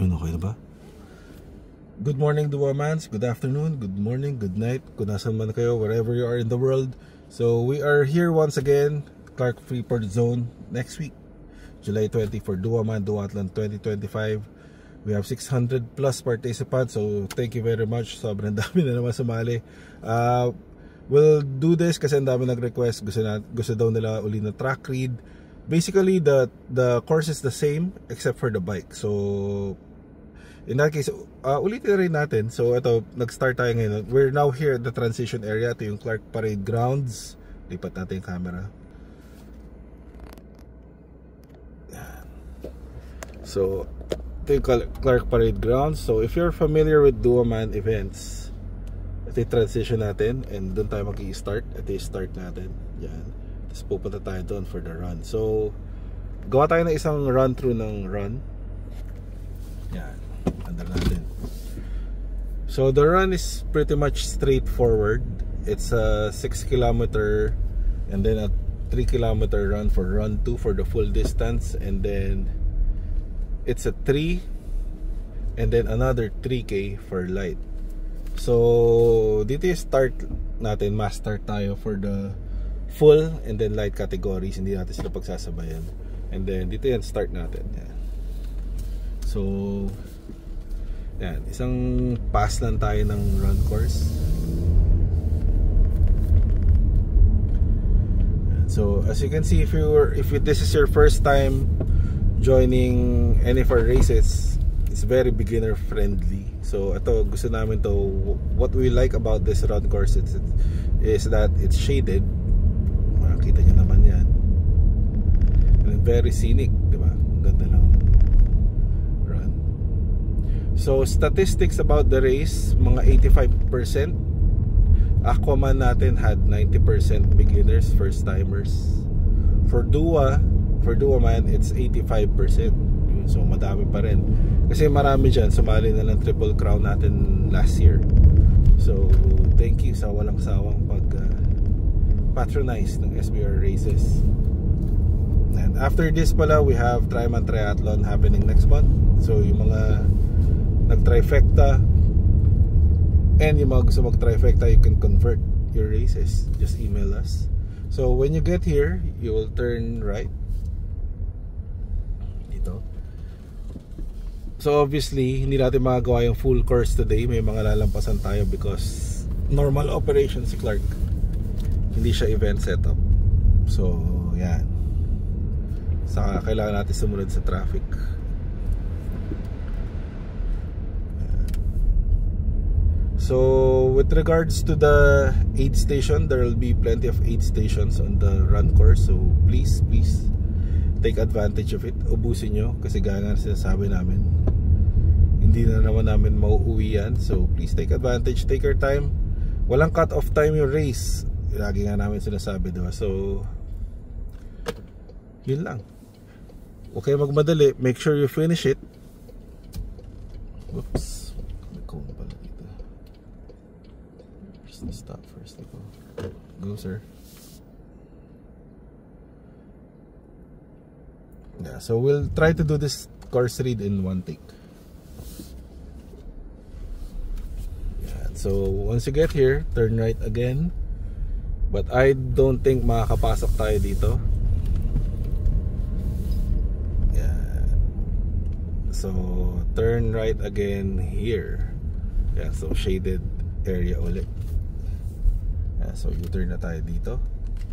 afternoon, okay na ba? Good morning, Duwamans. Good afternoon, good morning, good night. Kung nasan man kayo, wherever you are in the world. So we are here once again, Clark Freeport Zone, next week, July 20 for Duwaman Duathlon 2025. We have 600 plus participants, so thank you very much. Sobrang dami na naman sumali. We'll do this kasi ang dami nag-request. Gusto daw nila uli na track read. Basically, the course is the same except for the bike. So, in that case, ulitin rin natin. So, ito, nag-start tayo ngayon. We're now here at the transition area. Ito yung Clark Parade Grounds. Lipat natin yung camera. So, ito yung Clark Parade Grounds. So, if you're familiar with Duwaman events, ito yung transition natin. And doon tayo mag-i-start. Ito yung start natin. Yan. Tapos pupunta tayo doon for the run. So, gawa tayo ng isang run-through ng run. Yan. Andar natin. So, the run is pretty much straightforward. It's a 6 kilometer and then a 3 kilometer run for run 2 for the full distance. And then, it's a 3 and then another 3K for light. So, dito yung start natin. Mass start tayo for the full and then light categories. Hindi natin sila pagsasabayan. And then dito yan start natin. Yan. So yan, isang pass lang tayo ng run course. Yan. So as you can see, if this is your first time joining any of our races, it's very beginner friendly. So ito, gusto namin to, what we like about this run course is that it's shaded. Makita nyo naman yan. And very scenic, diba? Ganda lang run. So statistics about the race, mga 85%. Aquaman natin had 90% beginners, first timers. For Duwaman, it's 85%. So madami pa rin. Kasi marami dyan, sumali na ng Triple Crown natin last year. So thank you sa walang sawang patronize ng SBR races. And after this pala, we have Triman Triathlon happening next month. So yung mga nag-trifecta and yung mga gusto mag-trifecta, you can convert your races. Just email us. So when you get here, you will turn right dito. So obviously, hindi natin magagawa yung full course today. May mga lalampasan tayo because normal operation si Clark. Hindi siya event setup. So, yan. Saka kailangan natin sumunod sa traffic. So, with regards to the aid station, there will be plenty of aid stations on the run course. So, please take advantage of it. Ubusin nyo kasi gaya nga sinasabi namin, hindi na naman namin mauuwi yan. So, please take advantage. Take your time. Walang cut off time yung race. Lagi nga namin sinasabi, diba? So yun lang. Okay, magmadali. Make sure you finish it. Whoops. Stop first. Go, sir. Yeah, so we'll try to do this course read in one take. Yeah, so once you get here, turn right again. But I don't think makakapasok tayo dito. Yeah. So turn right again here. Yeah, so shaded area ulit. Yeah, so U-turn na tayo dito.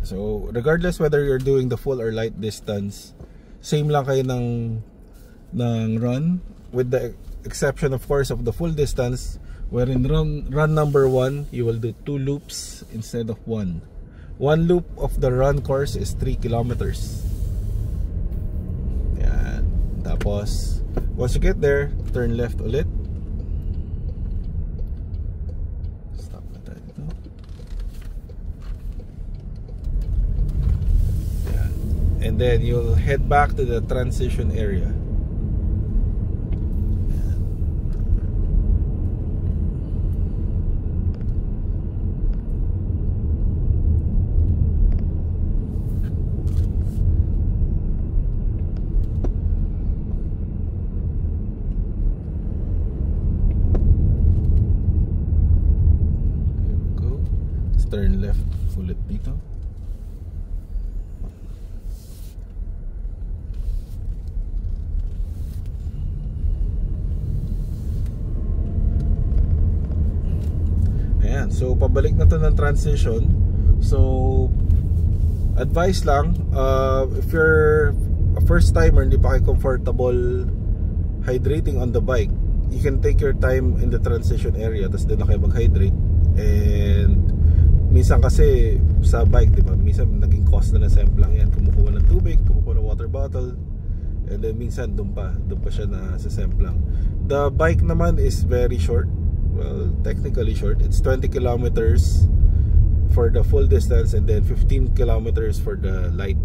So regardless whether you're doing the full or light distance, same lang kayo ng run, with the exception of course of the full distance, wherein run number 1 you will do 2 loops instead of 1. One loop of the run course is 3 kilometers. Yan. Tapos once you get there, turn left ulit. Stop na tayo dito. Yan. And then you'll head back to the transition area. turn left ulit dito. Ayan, so pabalik na to ng transition. So advice lang, if you're a first timer, hindi pa kayo comfortable hydrating on the bike, you can take your time in the transition area, tapos doon na kayo mag-hydrate. And minsan kasi sa bike, diba, minsan naging cost na ng semplang yan, kumukuha ng tubig, kumukuha ng water bottle, and then minsan doon pa siya na sa semplang. The bike naman is very short, well, technically short. It's 20 kilometers for the full distance and then 15 kilometers for the light.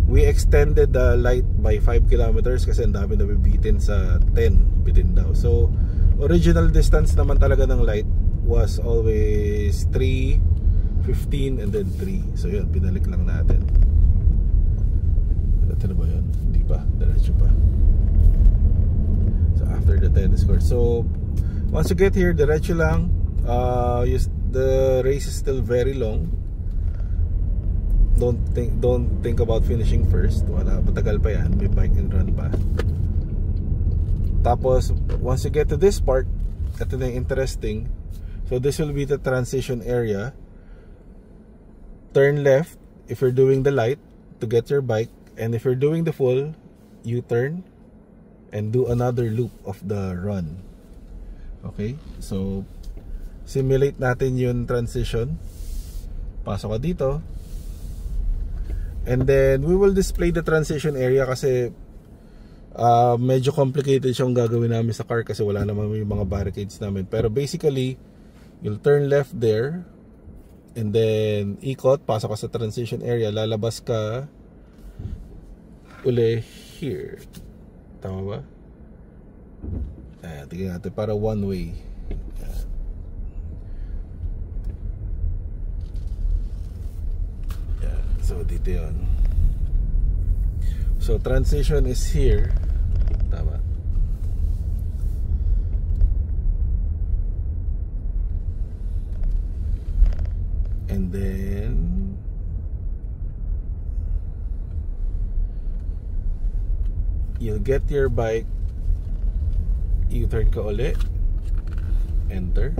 We extended the light by 5 kilometers kasi ang dami na bibitin sa 10 bitin daw. So original distance naman talaga ng light was always 3, 15 and then 3. So yun, binalik lang natin. Ito na ba yun? Hindi pa, diretso pa. So after the 10 is scored. So once you get here, diretso lang. The race is still very long. Don't think about finishing first. Wala, matagal pa yan. May bike and run pa. Tapos once you get to this part, ito na yung interesting. So this will be the transition area. Turn left if you're doing the light to get your bike, and if you're doing the full, you turn and do another loop of the run. Okay, so simulate natin yung transition. Pasok ka dito, and then we will display the transition area kasi medyo complicated siyang gagawin namin sa car kasi wala naman yung mga barricades namin. Pero basically, you'll turn left there and then ikot, pasok ka sa transition area, lalabas ka uli here. Tama ba? Tingnan natin para one way. So dito yun. So transition is here. Tama. And then you'll get your bike, U-turn ka ulit, enter.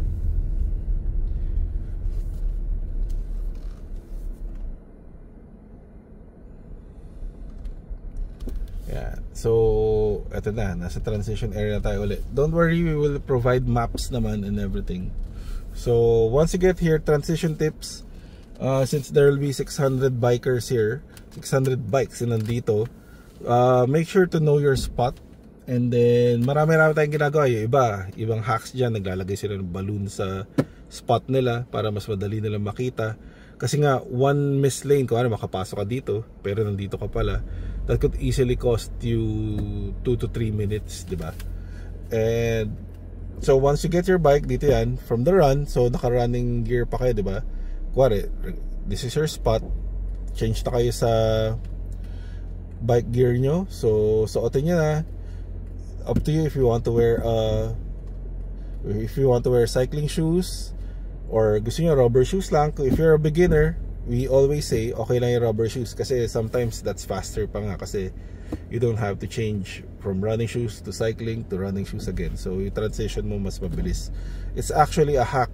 Yeah. So eto na, nasa transition area tayo ulit. Don't worry, we will provide maps naman and everything. So once you get here, transition tips, since there will be 600 bikers here, 600 bikes na nandito, make sure to know your spot. And then marami tayong ginagawa. Yung ibang hacks dyan, naglalagay sila ng balloon sa spot nila para mas madali nilang makita. Kasi nga, one miss lane, kung ano, makapasok ka dito pero nandito ka pala, that could easily cost you 2 to 3 minutes, diba? And so once you get your bike, dito yan, from the run, so naka-running gear pa kayo, diba? Kuwari, this is your spot, change na kayo sa bike gear nyo, so suotin nyo na. Up to you if you want to wear cycling shoes or gusto nyo rubber shoes lang. If you're a beginner, we always say okay lang yung rubber shoes kasi sometimes that's faster pa nga kasi you don't have to change from running shoes to cycling to running shoes again. So yung transition mo mas mabilis. It's actually a hack.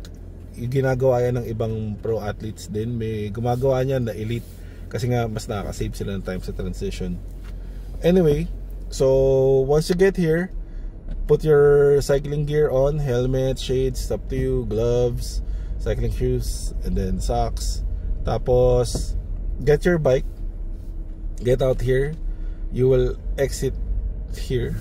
Yung ginagawa yan ng ibang pro athletes din. May gumagawa niyan na elite kasi nga mas nakaka-save sila ng time sa transition. Anyway, so once you get here, put your cycling gear on, helmet, shades, up to you, gloves, cycling shoes, and then socks. Tapos get your bike, get out here, you will exit here.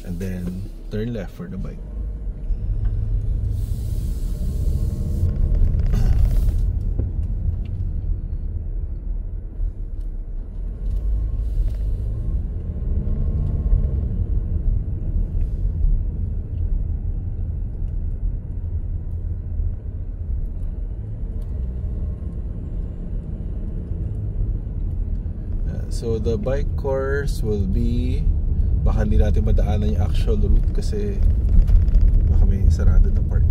And then turn left for the bike. So the bike course will be, baka hindi natin madaanan yung actual route kasi baka may sarado na part.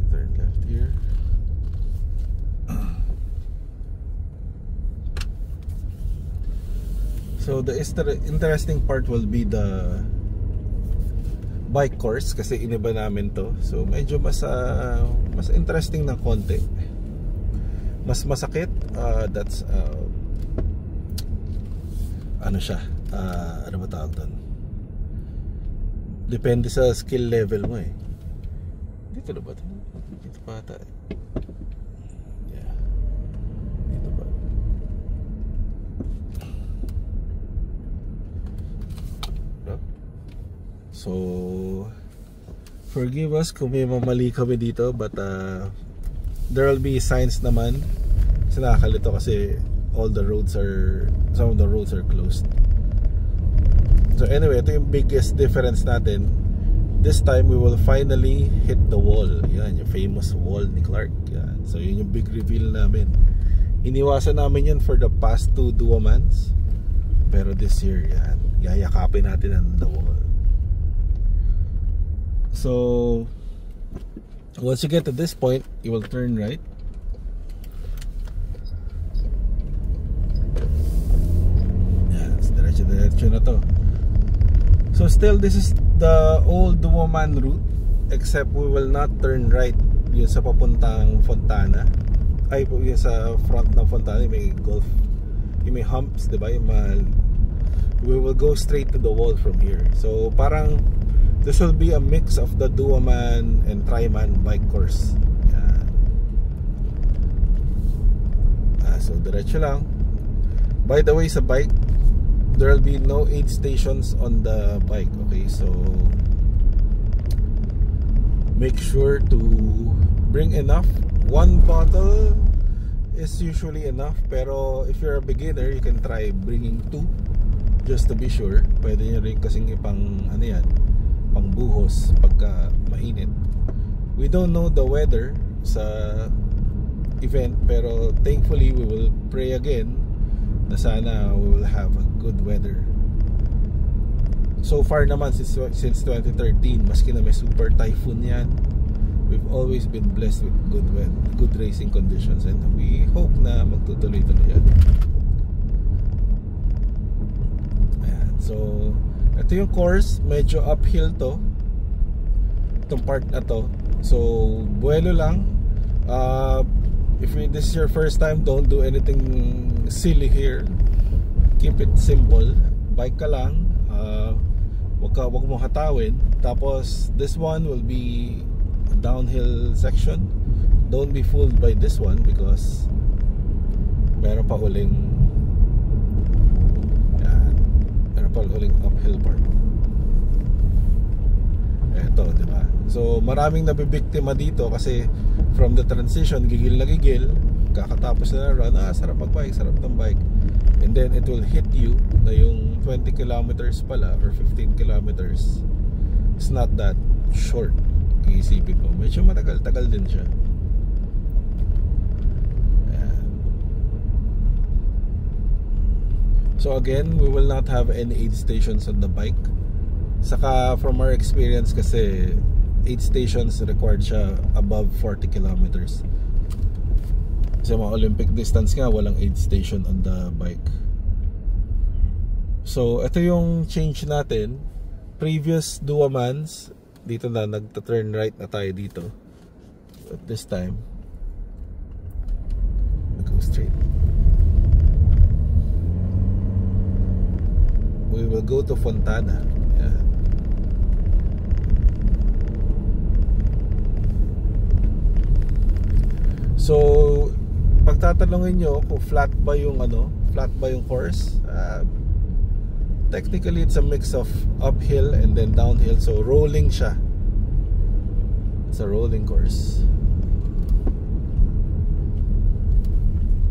Turn left here. So the interesting part will be the bike course kasi iniba namin to. So medyo mas interesting ng konti. Mas masakit, that's ano siya, ano ba tawag doon? Depende sa skill level mo eh. Dito na ba ito? Dito pa ata. Yeah. Dito ba? So forgive us kung may mamali kami dito, but there will be signs naman. Kasi nakakalito kasi some of the roads are closed. So anyway, ito yung biggest difference natin. This time we will finally hit the wall. Yan, yung famous wall ni Clark. Yan. So yun yung big reveal namin. Iniwasan namin yan for the past 2 Duomans. Pero this year, yan, yayakapin natin ang the wall. So once you get to this point, you will turn right. Yan, diretso na to. So still, this is the old Duoman route, except we will not turn right yun sa papuntang Fontana. Ay, yun sa front ng Fontana, may golf, yung may humps, diba? We will go straight to the wall from here. So parang this will be a mix of the Duoman and Triman bike course. Yan. So diretso lang. By the way, sa bike, there will be no aid stations on the bike. Okay, so make sure to bring enough. 1 bottle is usually enough, pero if you're a beginner, you can try bringing 2 just to be sure. Pwede nyo rin kasing ipang ano yan, pang buhos pagka mainit. We don't know the weather sa event, pero thankfully we will pray again na sana we will have a good weather. So far naman since 2013, maski na may super typhoon yan, we've always been blessed with good racing conditions, and we hope na magtutuloy-tuloy yan. Ayan, so ito yung course, medyo uphill to, itong part na to. So buwelo lang. If this is your first time, don't do anything silly here. Keep it simple. Bike ka lang, wag mo hatawin. Tapos this one will be a downhill section. Don't be fooled by this one because meron pa uling uphill part. Eto, diba? So maraming nabibiktima dito kasi from the transition, gigil na gigil, kakatapos na run, sarap mag-bike, sarap ng bike, and then it will hit you na yung 20 kilometers pala or 15 kilometers it's not that short. Iisipin mo, medyo matagal-tagal din siya. Ayan. So again, we will not have any aid stations on the bike. Saka from our experience kasi, aid stations required siya above 40 kilometers. Sa mga Olympic distance nga, walang aid station on the bike. So ito yung change natin. Previous Duomans, dito na nagta-turn right na tayo dito. But this time we go straight. We will go to Fontana. Ayan. So pagtatanungin nyo kung flat ba yung course, technically it's a mix of uphill and then downhill, so rolling siya. It's a rolling course.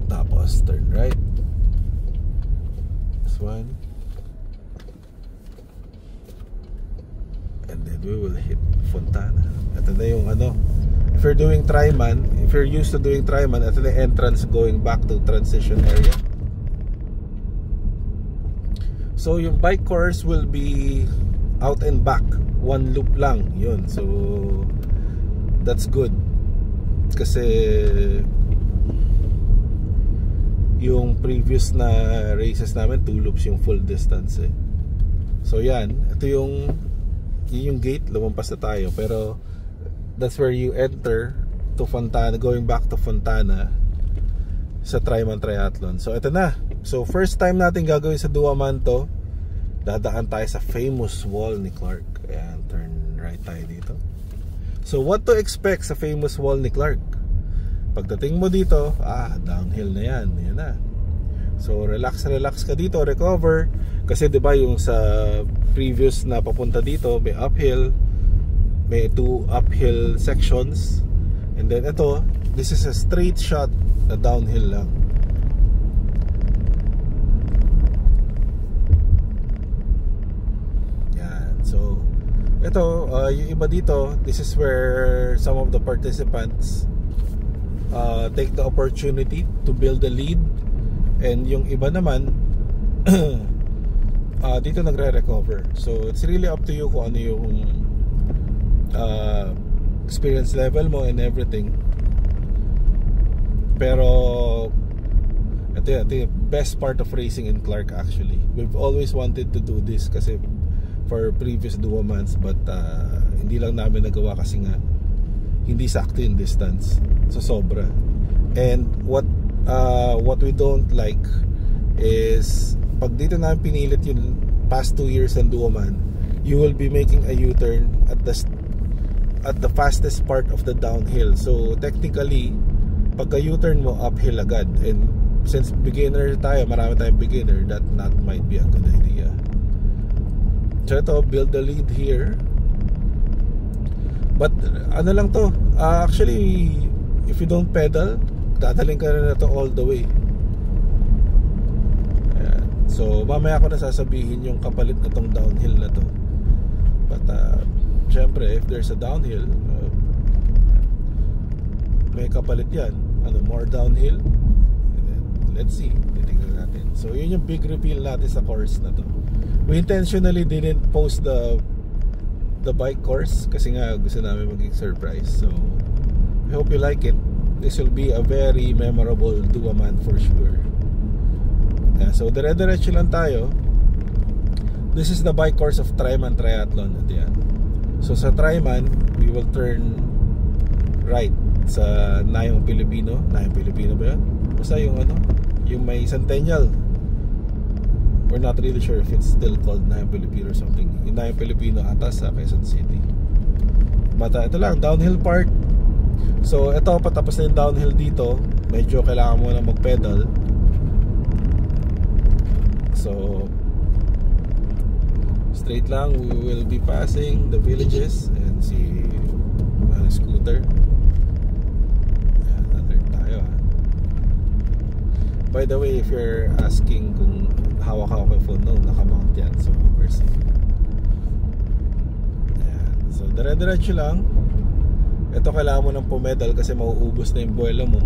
Tapos turn right. This one. And then we will hit Fontana. Ito na yung if you're doing Triman, if you're used to doing Triman, at the entrance going back to transition area. So yung bike course will be out and back, one loop lang yun. So that's good kasi yung previous na races namin 2 loops yung full distance eh. So yan, ito yung gate, lumampas na tayo, pero that's where you enter to Fontana, going back to Fontana sa Triman Triathlon. So ito na. So first time natin gagawin sa Duaman to. Dadaan tayo sa famous wall ni Clark. Ayan, turn right tayo dito. So what to expect sa famous wall ni Clark? Pagdating mo dito, downhill na yan. Yan na. So relax ka dito, recover. Kasi 'di ba yung sa previous na papunta dito, may uphill, may 2 uphill sections. And then ito, this is a straight shot na downhill lang. Yan. So ito, yung iba dito, this is where some of the participants take the opportunity to build a lead. And yung iba naman dito nagre-recover. So it's really up to you kung ano yung experience level mo and everything. Pero ito yung best part of racing in Clark actually. We've always wanted to do this kasi for previous Duamans, but hindi lang namin nagawa kasi nga hindi sakto yung distance. So sobra. And what we don't like is pag dito namin pinilit yung past 2 years ng Duaman, you will be making a U-turn at the fastest part of the downhill. So technically pagka U-turn mo, uphill agad. And since beginner tayo, marami tayong beginner, that not might be a good idea. So ito, build the lead here. But ano lang to, actually if you don't pedal, dadaling ka na to all the way. Ayan. So mamaya ko na sasabihin yung kapalit na tong downhill na to. But syempre if there's a downhill, may kapalit yan. More downhill. Let's see, titignan natin. So yun yung big reveal natin sa course na to. We intentionally didn't post the bike course kasi nga gusto namin maging surprise. So I hope you like it. This will be a very memorable Duaman for sure. So dire-diretso lang tayo. This is the bike course of Triman Triathlon. So sa Triman, we will turn right sa Nayong Pilipino. Nayong Pilipino ba yan? Basta yung yung may Centennial. We're not really sure if it's still called Nayong Pilipino or something. Yung Nayong Pilipino ata sa Quezon City. But ito lang, downhill part. So ito, patapos na yung downhill dito, medyo kailangan mo na mag-pedal. So straight lang, we will be passing the villages and see scooter. By the way, if you're asking kung hawak ako yung phone, no, nakamount yan. So, we're safe. Ayan. So, dire-diretso lang. Ito kailangan mo ng pumedal kasi mauubos na yung buwelo mo.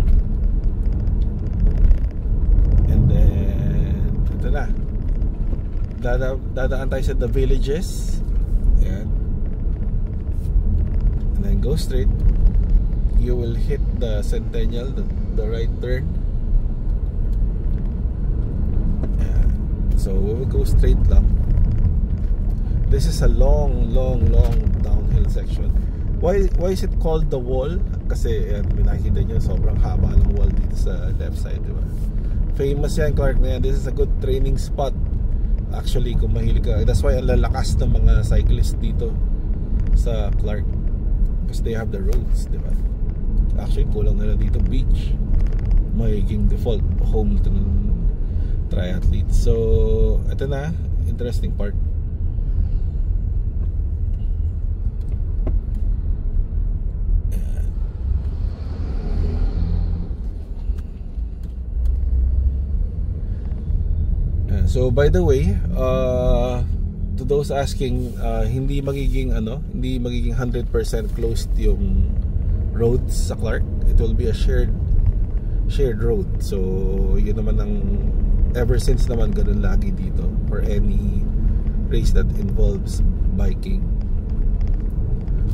And then, ito na. Dadaan tayo sa the villages. Ayan. And then go straight. You will hit the Centennial, the right turn. So we will go straight lang. This is a long downhill section. Why is it called the wall? Kasi may nakikita nyo, sobrang haba ng wall dito sa left side, diba? Famous yan, Clark na yan. This is a good training spot. Actually, kung mahilig ka, that's why ang lalakas ng mga cyclists dito sa Clark, because they have the roads, diba? Actually, kulang na dito beach. Magiging default home to triathletes. So ito na, interesting part. So by the way, to those asking, hindi magiging 100% closed yung roads sa Clark. It will be a shared road. So yun naman ang ever since naman ganun lagi dito for any race that involves biking.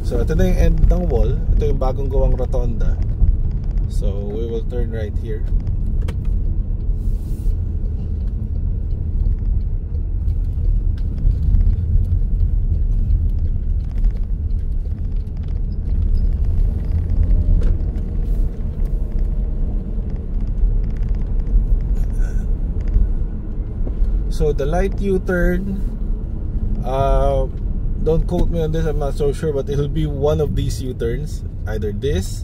So ito na yung end ng wall. Ito yung bagong gawang rotonda. So we will turn right here. So the light U-turn, don't quote me on this, I'm not so sure, but it'll be one of these U-turns, either this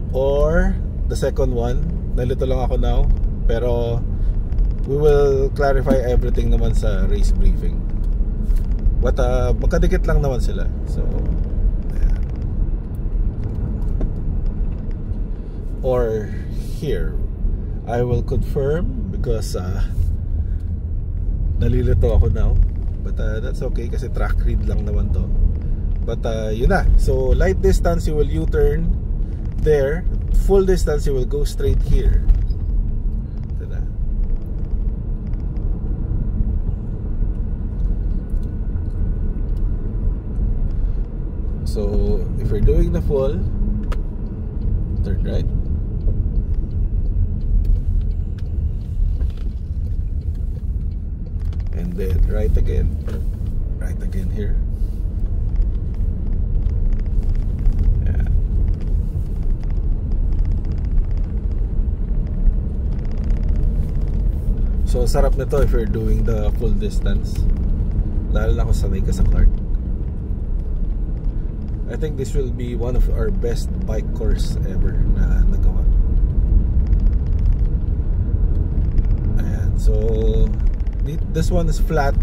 or the second one. Nalito lang ako now, pero we will clarify everything naman sa race briefing. But magkadikit lang naman sila. So yeah. Or here, I will confirm because nalilito ako now, but that's okay kasi track read lang naman to. But yun na. So light distance you will U-turn there, full distance you will go straight here. Ito na. So if you're doing the full, turn right. And then right again here. Yeah. So sarap nito if you're doing the full distance, lalo na kung sanay ka sa Clark. I think this will be one of our best bike course ever na nagawa. Ayan, so this one is flat,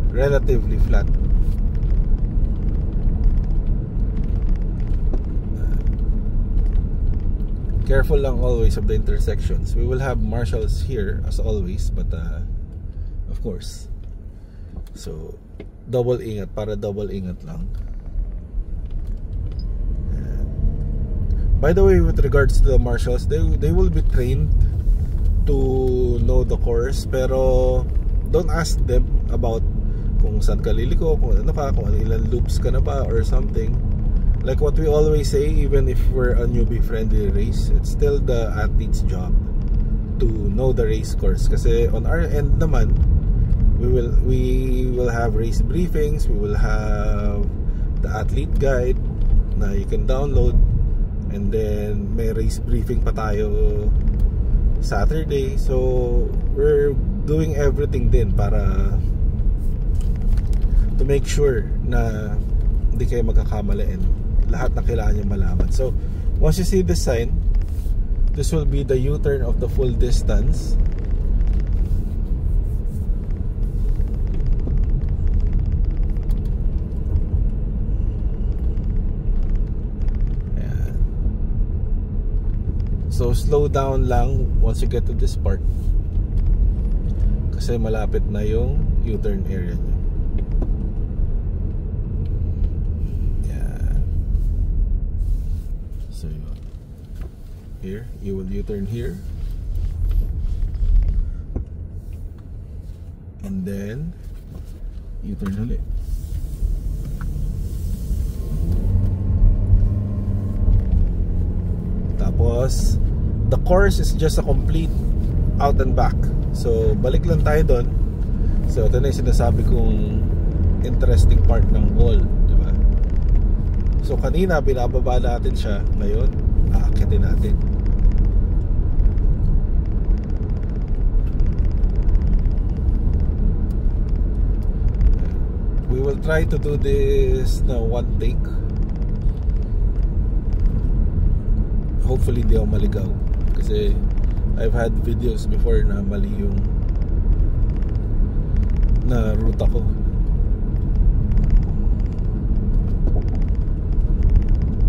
relatively flat. Careful lang always of the intersections. We will have marshals here as always, but of course. So double ingat, para double ingat lang. By the way, with regards to the marshals, they will be trained to know the course, pero don't ask them about kung saan ka liliko, kung ano ka, kung ilan loops ka na ba or something. Like what we always say, even if we're a newbie friendly race, it's still the athlete's job to know the race course. Kasi on our end naman, we will have race briefings, we will have the athlete guide na you can download, and then may race briefing pa tayo Saturday. So we're doing everything din para to make sure na hindi kayo magkakamali and lahat na kailangan nyo malaman. So once you see the sign, this will be the U-turn of the full distance. So slow down lang once you get to this part, kasi malapit na yung U-turn area nyo. Yeah. So here, you will U-turn here, and then U-turn ulit. Tapos the course is just a complete out and back. So balik lang tayo doon. So ito na yung sinasabi kong interesting part ng wall, diba? So kanina binababa natin siya, ngayon aakyatin natin. We will try to do this na one take. Hopefully di ako maligaw, kasi I've had videos before na mali yung na ruta ko.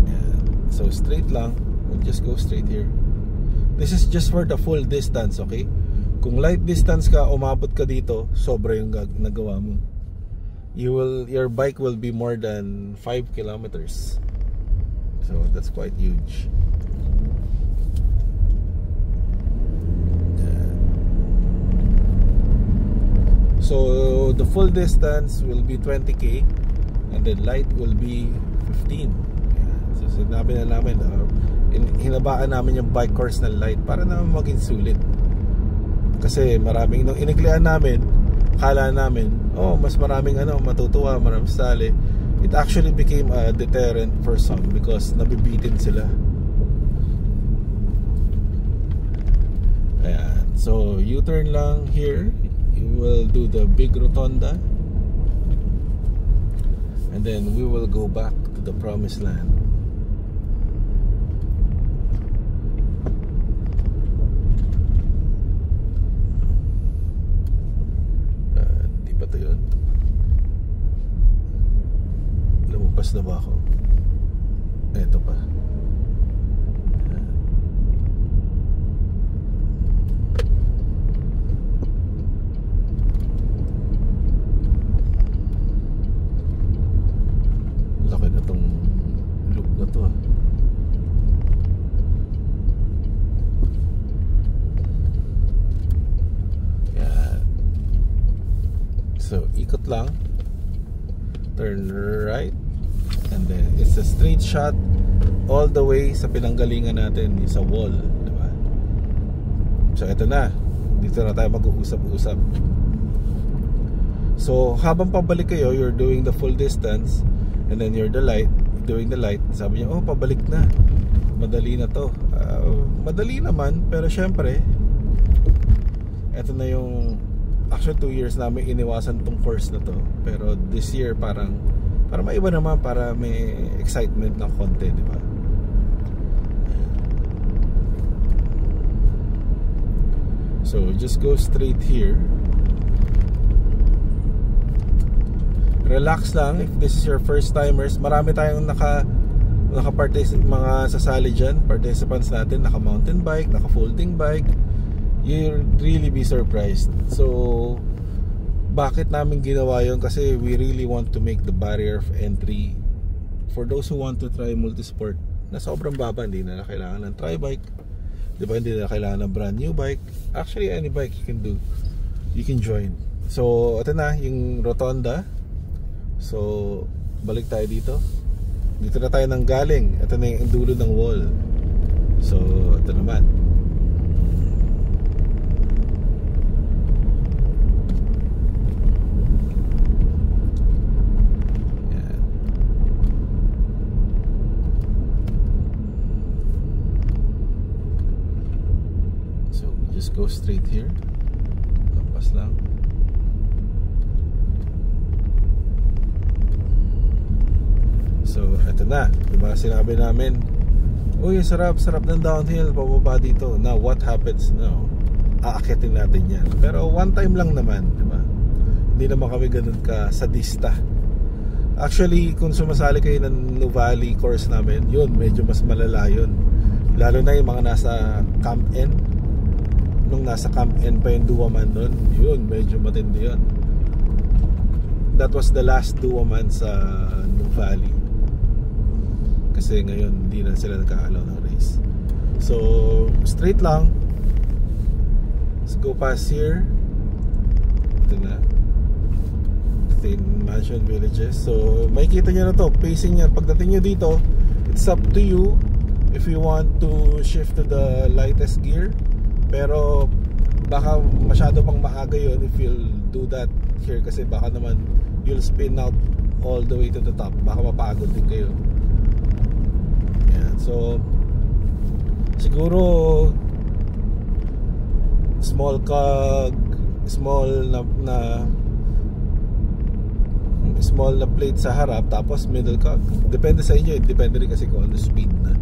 Ayan. So straight lang, we'll just go straight here. This is just for the full distance, okay? Kung light distance ka, umabot ka dito, sobra yung nagawa mo. Your bike will be more than 5 kilometers. So that's quite huge. So the full distance will be 20k and the light will be 15. So sinabi na namin, hinabaan namin yung bike course ng light para naman maging sulit. Kasi maraming, nung iniglian namin, kala namin, mas maraming matutuwa, maraming sali. It actually became a deterrent for some because nabibitin sila. Ayan. So U-turn lang here. You will do the big rotonda and then we will go back to the promised land. Di ba ito yun? Lumabas na ba ako? Ito pa. Laki na tong loop na to. Yan. So ikot lang, turn right, and then it's a straight shot all the way sa pinanggalingan natin, sa wall, diba? So eto na, dito na tayo mag-uusap-usap. So habang pabalik kayo, you're doing the full distance and then you're doing the light. Sabi niya, pabalik na, madali na to. Madali naman, pero syempre eto na yung, actually 2 years namin iniwasan tong course na to, pero this year para maiba naman, para may excitement ng konti, di ba? So just go straight here. Relax lang. If this is your first timers, marami tayong mga sasali dyan, participants natin, naka mountain bike, naka folding bike. You'll really be surprised. So bakit namin ginawa yun? Kasi we really want to make the barrier of entry for those who want to try multisport na sobrang baba. Hindi na kailangan ng tri-bike, diba? Hindi na kailangan ng brand new bike. Actually any bike you can do, you can join. So ito na yung rotonda. So balik tayo dito. Dito na tayo nang galing. Ito na yung dulo ng wall. So ito naman. Yan. So just go straight here. Lampas lang. So eto na, diba sinabi namin, uy sarap ng downhill, pababa dito. Now what happens now? Aakitin natin yan, pero one time lang naman, diba? Hindi naman kami ganun ka sadista. Actually kung sumasali kayo ng Nuvali course namin, yun medyo mas malala yun. Lalo na yung mga nasa Camp N. Nung nasa Camp N pa yung Duaman nun, yun medyo matindi yun. That was the last Duaman sa Nuvali. Kasi ngayon hindi na sila nagka-allow ng race. So straight lang. Let's go past here. Ito na, ito yung mansion villages. So makikita nyo na to, pacing yan. Pagdating nyo dito, it's up to you if you want to shift to the lightest gear. Pero baka masyado pang maaga yun if you'll do that here, kasi baka naman you'll spin out all the way to the top. Baka mapagod din kayo. So siguro small na plate sa harap, tapos middle cog. Depende sa inyo, depende rin kasi kung ano speed na.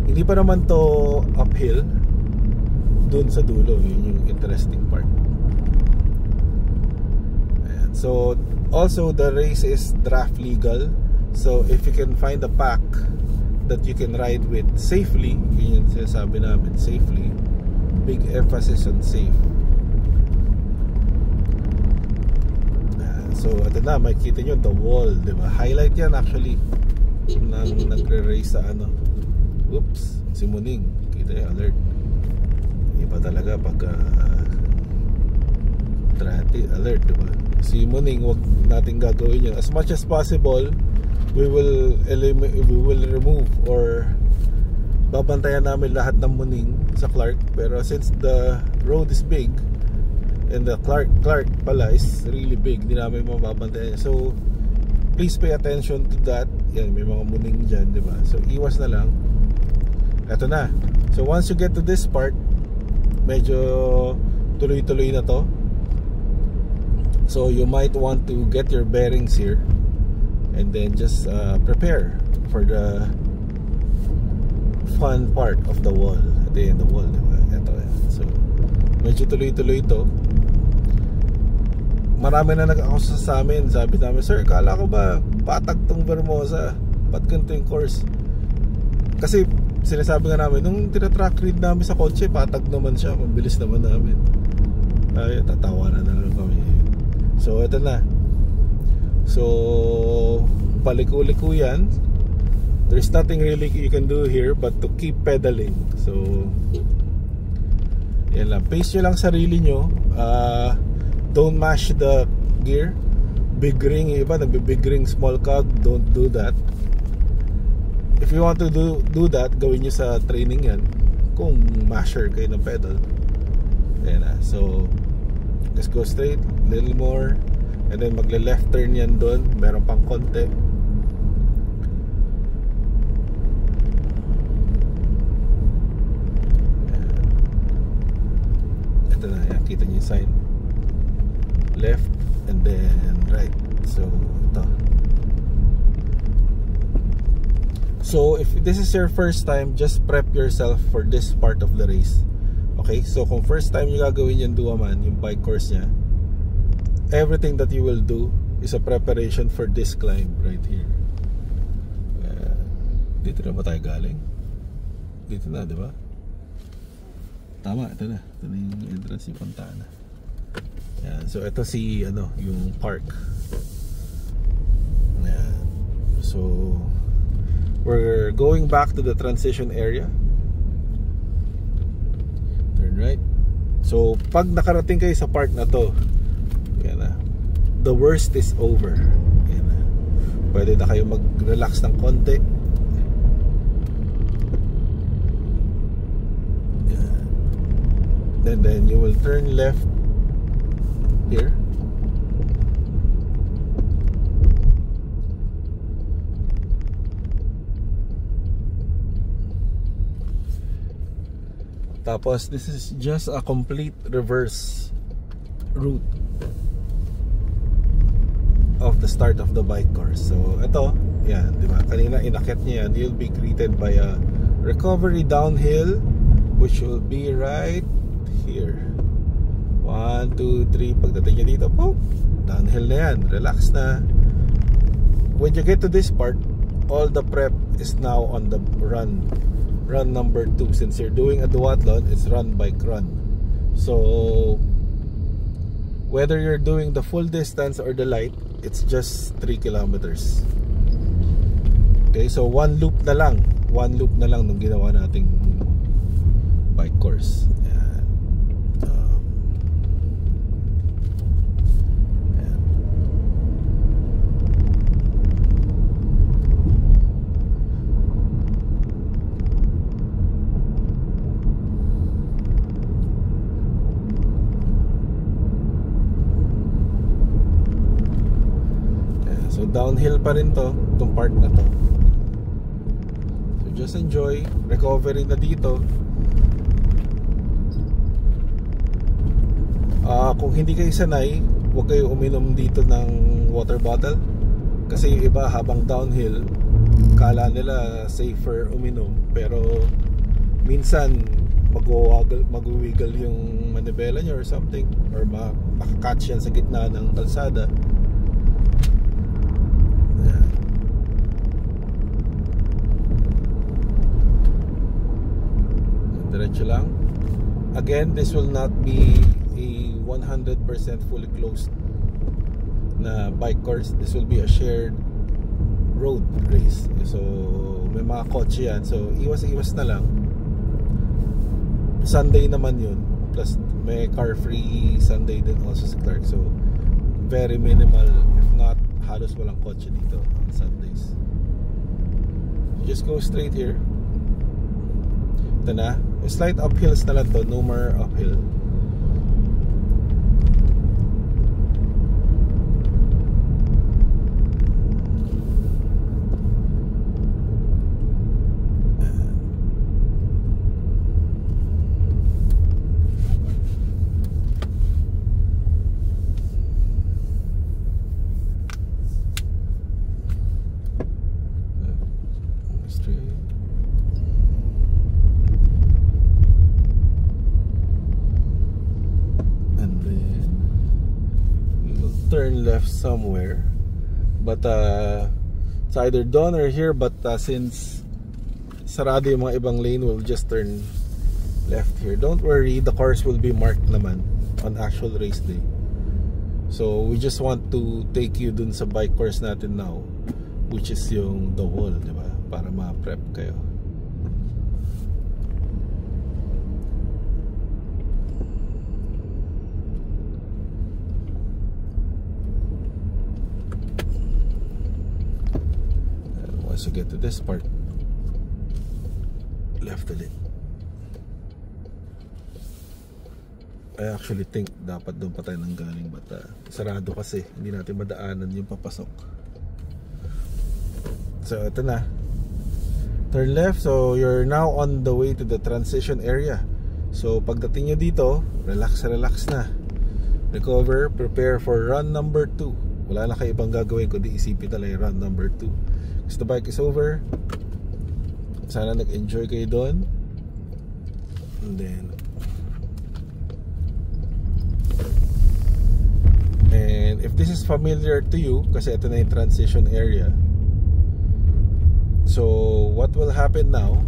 Hindi pa naman to uphill dun sa dulo, yun yung interesting part. Ayan. So also the race is draft legal. So if you can find a pack that you can ride with safely, yun yung sinasabi namin, safely, big emphasis on safe. So ito na, makikita nyo the wall, diba? Highlight yan actually nang nagre-race sa Oops, si Muning. Kita yung alert. Iba talaga pagka traffic alert, diba? Si Muning, wag natin gagawin yun. As much as possible, we will remove or babantayan namin lahat ng Muning sa Clark. Pero since the road is big and the Clark pala is really big, hindi namin mababantayan. So please pay attention to that. Yan, may mga Muning dyan, diba? So iwas na lang. Eto na. So once you get to this part, medyo tuloy-tuloy na to. So you might want to get your bearings here and then just prepare for the fun part of the wall. Ito yung the wall, diba? Ito yan. So medyo tuloy-tuloy to. Marami na nag-akusa sa amin. Sabi namin, sir, kala ko ba patag tong Vermosa? Ba't ganito yung course? Kasi sinasabi nga namin, nung tinatrack read namin sa kotse, patag naman siya, mabilis naman namin. Ay, tatawanan na lang kami. So ito na. So paliko-liko yan. There's nothing really you can do here but to keep pedaling. So yan lang, pace nyo lang sarili nyo. Don't mash the gear. Big ring, iba nagbe-big ring small cog. Don't do that. If you want to do that, gawin nyo sa training yan kung masher kayo ng pedal. Ayan na. So just go straight, little more, and then magle-left turn yan doon. Meron pang konti. Ito na, yan. Kita nyo yung sign. Left and then right. So ito. So if this is your first time, just prep yourself for this part of the race. Okay, so kung first time nyo gagawin yung Duaman, yung bike course nya, everything that you will do is a preparation for this climb right here. Dito na ba tayo galing? Dito na, di ba? Tama, ito na. Ito na yung entrance yung Pantana. Yan, so ito si yung park. Yan. So we're going back to the transition area. Turn right. So pag nakarating kayo sa part na to, yan na, the worst is over. Yan na. Pwede na kayo mag-relax ng konti. Yan. And then you will turn left here. Tapos this is just a complete reverse route of the start of the bike course. So ito, yan, di ba? Kanina inakyat niya yan. You'll be greeted by a recovery downhill, which will be right here. 1, 2, 3. Pagdating niya dito, po, downhill na yan. Relax na. When you get to this part, all the prep is now on the run number 2. Since you're doing a duathlon, it's run bike run. So whether you're doing the full distance or the light, it's just 3 kilometers. Okay, so one loop na lang nung ginawa nating bike course. Ayan. Ayan. So downhill pa rin itong part na to. So just enjoy. Recovery na dito. Kung hindi kayo sanay, huwag kayo uminom dito ng water bottle. Kasi yung iba habang downhill, kala nila safer uminom. Pero minsan mag-wiggle yung manibela nyo or something, or makakatch yan sa gitna ng kalsada. Diretso lang. Again, this will not be a 100% fully closed na bike course. This will be a shared road race. So may mga kotse yan, so iwas na lang. Sunday naman yun, plus may car free Sunday din also sa Clark, so very minimal, if not halos walang kotse dito on Sundays. Just go straight here. Ito na, slight uphills na lang to, no more uphill. Turn left somewhere, but it's either done or here, but since sarado yung mga ibang lane, we'll just turn left here. Don't worry, the cars will be marked naman on actual race day, so we just want to take you dun sa bike course natin now, which is yung the wall, diba? Para ma-prep kayo. Once you get to this part, left ulit. I actually think dapat doon pa tayo nang galing, but sarado kasi, hindi natin madaanan yung papasok. So ito na, turn left. So you're now on the way to the transition area. So pagdating nyo dito, relax na, recover, prepare for run number 2. Wala na kayo ibang gagawin kundi isipin talaga yung run number 2. The bike is over. Sana nag-enjoy kayo doon. And then if this is familiar to you, kasi ito na yung transition area, so what will happen now,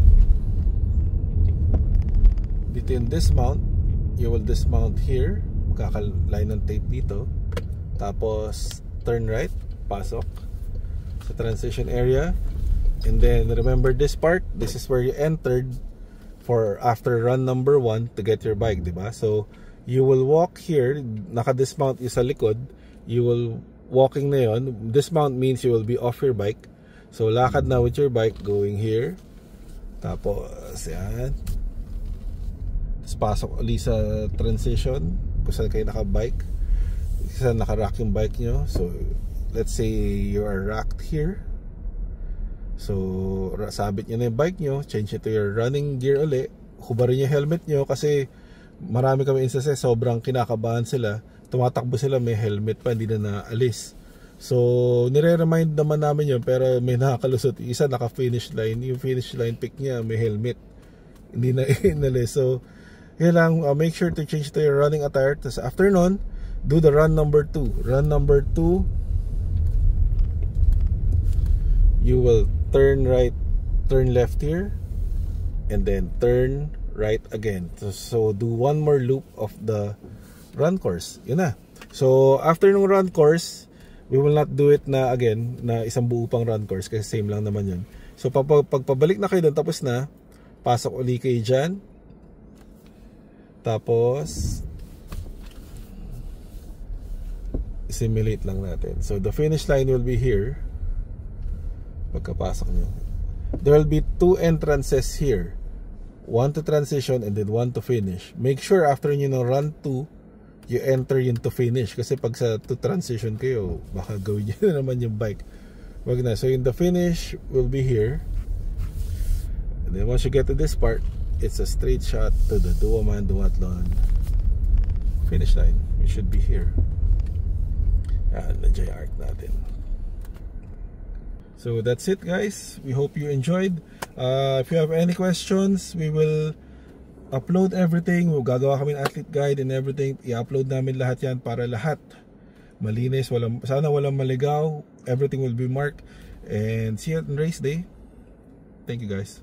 dito yung dismount, you will dismount here, magkakaline ng tape dito, tapos turn right, pasok sa transition area. And then remember this part, this is where you entered for after run number 1 to get your bike, diba? So you will walk here, naka-dismount yung sa likod, you will walking na yon. Dismount means you will be off your bike, so lakad na with your bike going here, tapos yan, tapos pasok ulit sa transition kung saan kayo naka-bike, kung saan naka-rack yung bike nyo. So let's say you are racked here, so sabit nyo na yung bike nyo, change it to your running gear ulit, hubarin yung helmet nyo, kasi marami kami instances sobrang kinakabahan sila, tumatakbo sila may helmet pa, hindi na naalis. So nire-remind naman namin yun, pero may nakakalusot, isa naka-finish line, yung finish line pick niya may helmet, hindi na inalis. So yun lang, make sure to change to your running attire. Tapos after nun, do the run number 2. Run number 2, you will turn right, turn left here, and then turn right again. So do one more loop of the run course. Yun na. So after nung run course, we will not do it na again na isang buo pang run course, kasi same lang naman yun. So pagpabalik na kayo doon, tapos na, pasok uli kayo dyan, tapos simulate lang natin. So the finish line will be here. Pagkapasok nyo, there will be 2 entrances here, 1 to transition and then 1 to finish. Make sure after nyo ng run 2, you enter yun to finish, kasi pag sa to transition kayo, baka gawin nyo na naman yung bike, wag na. So in the finish will be here, and then once you get to this part, it's a straight shot to the Duoman Duathlon finish line. We should be here. Yan, nandiyan yung arc natin. So that's it, guys. We hope you enjoyed. If you have any questions, we will upload everything. Gagawa kami ng athlete guide and everything. I-upload namin lahat yan para lahat malinis. Sana walang maligaw. Everything will be marked. And see you on race day. Thank you, guys.